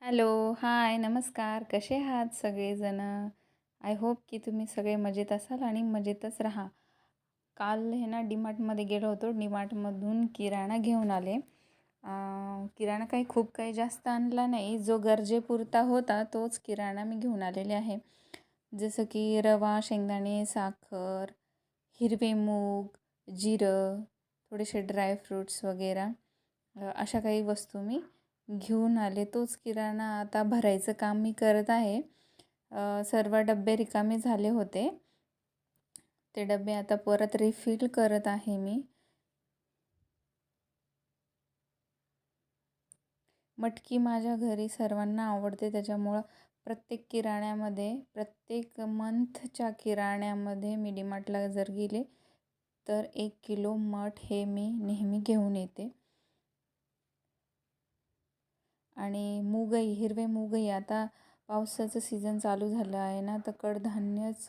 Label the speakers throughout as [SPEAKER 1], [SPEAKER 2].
[SPEAKER 1] Hello, हाय, नमस्कार. कसे आहात सगळेजण? आय होप की तुम्ही सगळे मजेत असाल आणि मजेतच राहा. काल हे ना डीमार्टमध्ये गेलो होतो. डीमार्टमधून किराणा घेऊन आले. किराणा खूप काही जास्त आणला नाही. जो गरजेपुरता होता तोच किराणा मी घेऊन आलेले आहे. जसं की रवा, शेंगदाणे, साखर, हिरवे मूग, जिरं, थोडेसे ड्रायफ्रूट्स वगैरे अशा काही वस्तू मी घेऊन आले. तोच किराणा आता भरायचं काम मी करत आहे. सर्व डब्बे रिकामे झाले होते. ते डब्बे आता परत रिफिल करत आहे मी. मटकी माझ्या घरी सर्वांना आवडते, त्याच्यामुळं प्रत्येक मंथच्या किराण्यामध्ये मी डीमार्टला जर गेले तर 1 किलो मठ हे मी नेहमी घेऊन येते. आणि मूगही, हिरवे मूगही आता पावसाचं सीझन चालू झालं आहे ना, तर कडधान्यच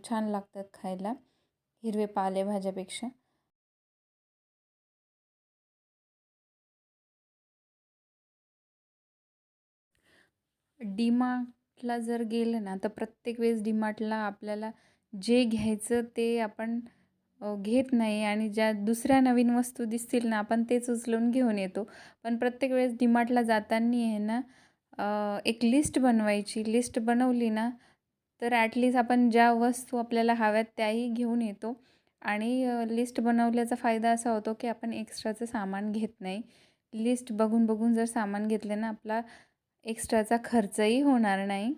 [SPEAKER 1] छान लागतात खायला हिरवे पालेभाज्यापेक्षा. डीमार्टला जर गेलं ना, तर प्रत्येक वेळेस डीमार्टला आपल्याला जे घ्यायचं ते आपण घेत नाही आणि ज्या दुसऱ्या नवीन वस्तू दिसतील ना, आपण तेच उचलून घेऊन येतो. पण प्रत्येक वेळेस डीमार्टला जाताना आहे ना, एक लिस्ट बनवायची. लिस्ट बनवली ना, तर ॲटलीस्ट आपण ज्या वस्तू आपल्याला हव्यात त्याही घेऊन येतो. आणि लिस्ट बनवल्याचा फायदा असा होतो की आपण एक्स्ट्राचं सामान घेत नाही. लिस्ट बघून बघून जर सामान घेतलं ना, आपला एक्स्ट्राचा खर्चही होणार नाही.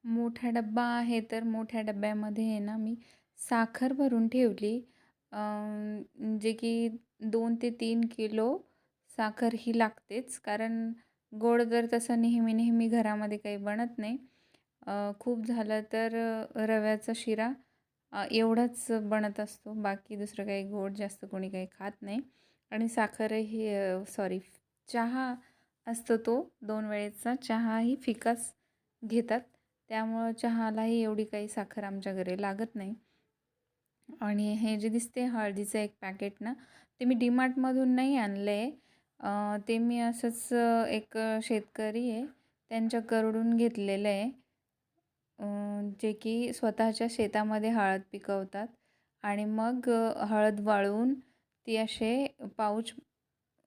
[SPEAKER 1] मोठा डब्बा आहे तर मोठ्या डब्यामध्ये आहे ना, मी साखर भरून ठेवली. जे की 2 ते 3 किलो साखर ही लागतेच, कारण गोड तर तसं नेहमी नेहमी घरामध्ये काही बनत नाही. खूप झालं तर रव्याचा शिरा एवढाच बनत असतो. बाकी दुसरं काही गोड जास्त कोणी काही खात नाही. आणि साखरही सॉरी, चहा असतो तो 2 वेळेचा चहाही फिकाच घेतात. त्यामुळं चहालाही एवढी काही साखर आमच्या घरी लागत नाही. आणि हे जे दिसते हळदीचं एक पॅकेट ना, ते मी डीमार्टमधून नाही आणलं आहे. ते मी असंच एक शेतकरी आहे त्यांच्याकडून घेतलेलं आहे. जे की स्वतःच्या शेतामध्ये हळद पिकवतात आणि मग हळद वाळवून ती असे पाऊच,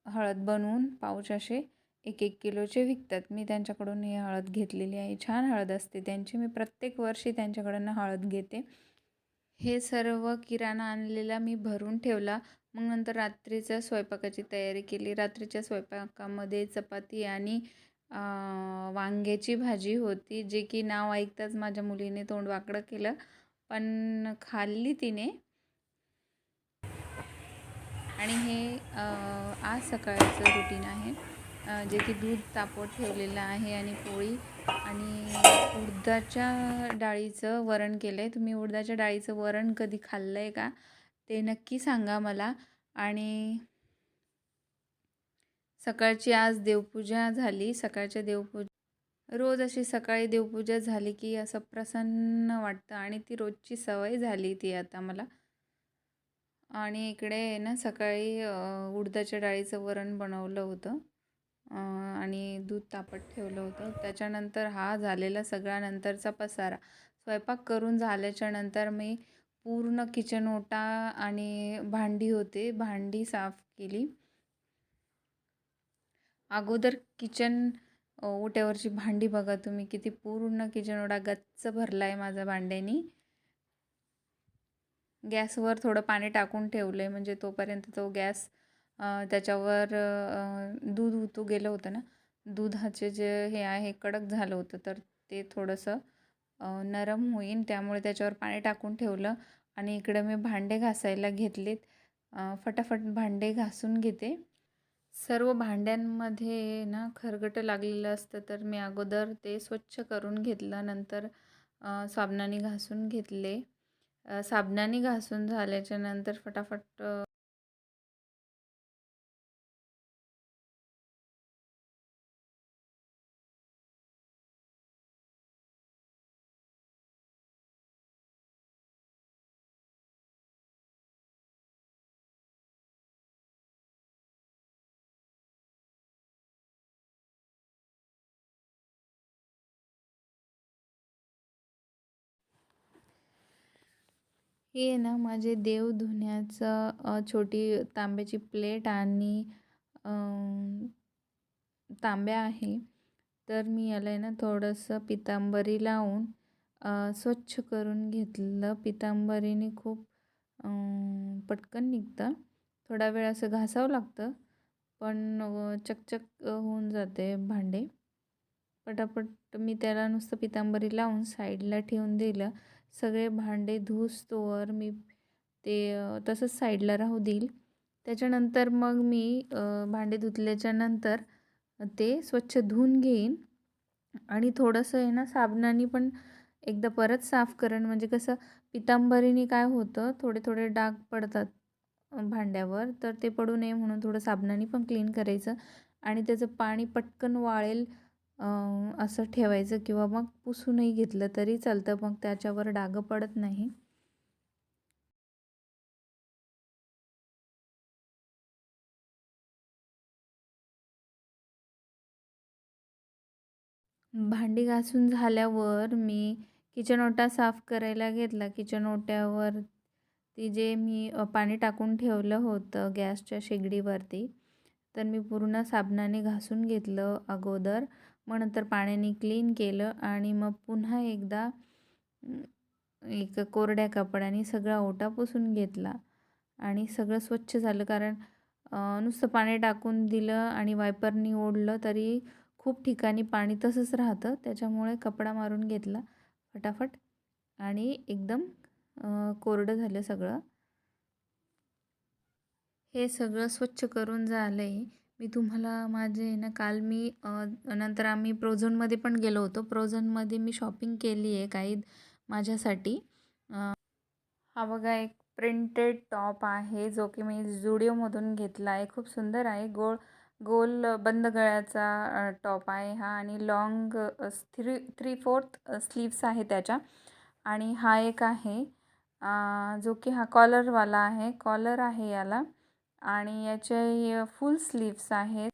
[SPEAKER 1] हळद बनवून पाऊच असे 1-1 किलोचे विकतात. मी त्यांच्याकडून ही हळद घेतलेली आहे. छान हळद असते त्यांची. मी प्रत्येक वर्षी त्यांच्याकडून हळद घेते. हे सर्व किराणा आणलेला मी भरून ठेवला. मग नंतर रात्रीच्या स्वयंपाकाची तयारी केली. रात्रीच्या स्वयंपाकामध्ये चपाती आणि वांग्याची भाजी होती, जे की नाव ऐकताच माझ्या मुलीने तोंड वाकडं केलं, पण खाल्ली तिने. आणि हे आज सकाळचं रुटीन आहे, जे की दूध तापवत ठेवलेलं आहे आणि पोळी आणि उडदाच्या डाळीचं वरण केलं आहे. तुम्ही उडदाच्या डाळीचं वरण कधी खाल्लं आहे का, ते नक्की सांगा मला. आणि सकाळची आज देवपूजा झाली. सकाळच्या रोज अशी सकाळी देवपूजा झाली की असं प्रसन्न वाटतं आणि ती रोजची सवय झाली ती आता मला. आणि इकडे ना सकाळी उडदाच्या डाळीचं वरण बनवलं होतं आणि दूध तापत ठेवलं होतं. त्याच्यानंतर हा झालेला सगळा नंतरचा पसारा. स्वयंपाक करून झाल्याच्या नंतर मी पूर्ण किचन ओटा आणि भांडी होते, भांडी साफ केली. अगोदर किचन ओट्यावरची भांडी बघा तुम्ही, किती पूर्ण किचन ओटा गच्च भरला आहे माझा भांड्यानी. गॅसवर थोडं पाणी टाकून ठेवलं आहे, म्हणजे तोपर्यंत तो गॅस त्याच्यावर दूध उतू गेलं होतं ना, दुधाचे जे हे आहे कडक झालं होतं, तर ते थोडंसं नरम होईन, त्यामुळे त्याच्यावर पाणी टाकून ठेवलं. आणि इकडं मी भांडे घासायला घेतलेत. फटाफट भांडे घासून घेते. सर्व भांड्यांमध्ये ना खरगटं लागलेलं असतं, तर मी अगोदर ते स्वच्छ करून घेतलं. नंतर साबणाने घासून घेतले. साबणाने घासून झाल्याच्या नंतर फटाफट हे आहे ना माझे देव धुण्याचं छोटी तांब्याची प्लेट आणि अ, तांब्या आहे. तर मी याला आहे ना थोडंसं पितांबरी लावून स्वच्छ करून घेतलं. पितांबरीने खूप पटकन निघतं. थोडा वेळ असं घासावं लागतं, पण चकचक होऊन जाते भांडे. पटापट मी त्याला नुसतं पितांबरी लावून साईडला ठेवून दिलं. सगळे भांडे धुसतोवर मी ते तसंच साईडला राहू देईल. त्याच्यानंतर मग मी भांडे धुतल्याच्यानंतर ते स्वच्छ धुवून घेईन आणि थोडंसं आहे ना साबणाने पण एकदा परत साफ करेन. म्हणजे कसं पितांबरीने काय होतं, थोडे थोडे डाग पडतात भांड्यावर, तर ते पडू नये म्हणून थोडं साबणाने पण क्लीन करायचं आणि त्याचं पाणी पटकन वाळेल असं ठेवायचं किंवा मग पुसूनही घेतलं तरी चालतं, मग त्याच्यावर डाग पडत नाही. भांडी घासून झाल्यावर मी किचन ओटा साफ करायला घेतला. किचन ओट्यावर ती जे मी पाणी टाकून ठेवलं होतं गॅसच्या शेगडीवरती, तर मी पूर्ण साबणाने घासून घेतलं अगोदर. मग नंतर पाण्याने क्लीन केलं आणि मग पुन्हा एकदा एक कोरड्या कपड्याने सगळा ओटा पुसून घेतला आणि सगळं स्वच्छ झालं. कारण नुसतं पाणी टाकून दिलं आणि वायपरनी ओढलं तरी खूप ठिकाणी पाणी तसंच राहतं. त्याच्यामुळे कपडा मारून घेतला फटाफट आणि एकदम कोरडं झालं सगळं. हे सगळं स्वच्छ करून झालं आहे. मी तुम्हाला माझे ना काल मी नंतर आम्ही प्रोझोनमध्ये पण गेलो होतो. प्रोझोनमध्ये मी शॉपिंग केली आहे काही माझ्यासाठी. हा बघा एक प्रिंटेड टॉप आहे जो की मी झुडिओमधून घेतला आहे. खूप सुंदर आहे. गोल गोल बंद गळ्याचा टॉप आहे हा आणि लॉंग 3/4 स्लीव्स आहे त्याच्या. आणि हा एक आहे जो की हा कॉलरवाला आहे. कॉलर आहे याला आणि याचे फुल स्लीव्स आहेत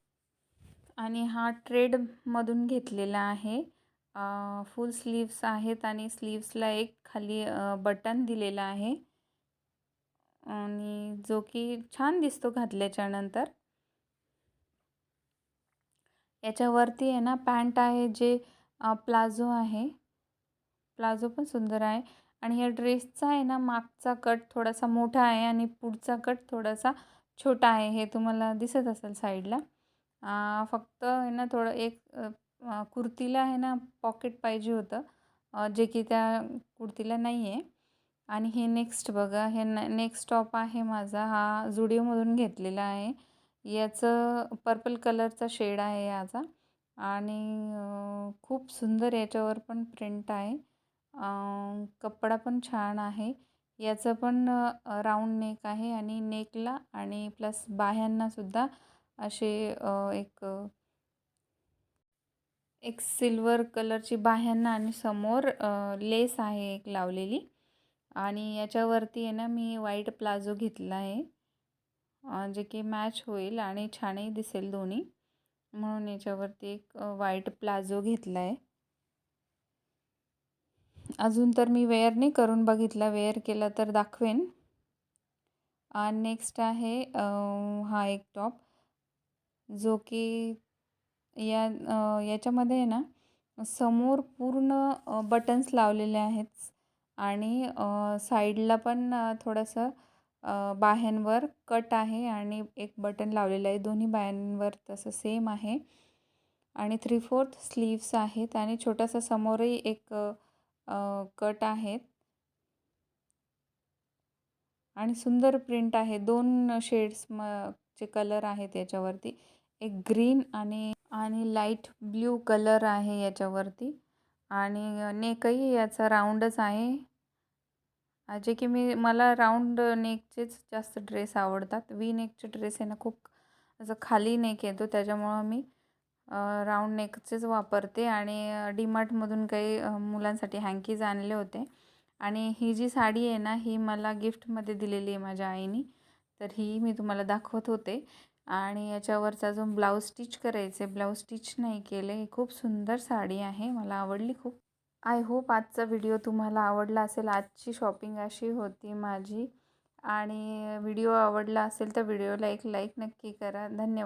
[SPEAKER 1] आणि हा ट्रेडमधून घेतलेला आहे. फुल स्लीव्स आहेत आणि स्लीव्सला एक खाली बटन दिलेला आहे आणि जो की छान दिसतो घातल्याच्यानंतर. याच्यावरती आहे ना पॅन्ट आहे जे प्लाझो आहे. प्लाझो पण सुंदर आहे आणि या ड्रेसचा आहे ना मागचा कट थोडासा मोठा आहे आणि पुढचा कट थोडासा छोटा आहे. हे तुम्हाला दिसत असेल साईडला. फक्त आहे ना थोडं एक कुर्तीला आहे ना पॉकेट पाहिजे होतं, जे की त्या कुर्तीला नाही आहे. आणि हे नेक्स्ट बघा, हे नेक्स्ट टॉप आहे माझा. हा झुडिओमधून घेतलेला आहे. याचं पर्पल कलरचा शेड आहे याचा आणि खूप सुंदर याच्यावर पण प्रिंट आहे. कपडा पण छान आहे. याचं पण राऊंड नेक आहे आणि नेकला आणि प्लस बाह्यांनासुद्धा असे एक सिल्वर कलरची बाह्यांना आणि समोर लेस आहे एक लावलेली आणि याच्यावरती आहे ना मी व्हाईट प्लाझो घेतला आहे, जे की मॅच होईल आणि छानही दिसेल दोन्ही, म्हणून याच्यावरती एक व्हाईट प्लाझो घेतला आहे. अजून तर मी वेअर नाही करून बघितला, वेअर केला तर दाखवेन. नेक्स्ट आहे हा एक टॉप जो की याच्यामध्ये आहे ना समोर पूर्ण बटन्स लावलेले आहेत आणि साईडला पण थोडंसं बाह्यांवर कट आहे आणि एक बटन लावलेलं आहे. दोन्ही बाह्यांवर तसं सेम आहे आणि 3/4 स्लीव्स आहेत आणि छोटासा समोरही एक कट आहेत आणि सुंदर प्रिंट आहे. 2 शेड्स चे कलर आहेत याच्यावरती. एक ग्रीन आणि लाईट ब्ल्यू कलर आहे याच्यावरती आणि नेकही याचा राऊंडच आहे. जे की मला राऊंड नेकचेच जास्त ड्रेस आवडतात. वी नेकचे ड्रेस आहे ना खूप असं खाली नेक येतो, त्याच्यामुळं मी राऊंड नेकचेच वापरते आणि डीमार्टमधून काही मुलांसाठी हँकीज आणले होते आणि ही जी साडी आहे ना ही मला गिफ्टमध्ये दिलेली आहे माझ्या आईने. तर ही मी तुम्हाला दाखवत होते आणि याच्यावरचा जो ब्लाऊज स्टिच करायचे, ब्लाऊज स्टिच नाही केले. ही खूप सुंदर साडी आहे, मला आवडली खूप. आय होप आजचा व्हिडिओ तुम्हाला आवडला असेल. आजची शॉपिंग अशी होती माझी आणि व्हिडिओ आवडला असेल तर व्हिडिओला एक लाईक नक्की करा. धन्यवाद.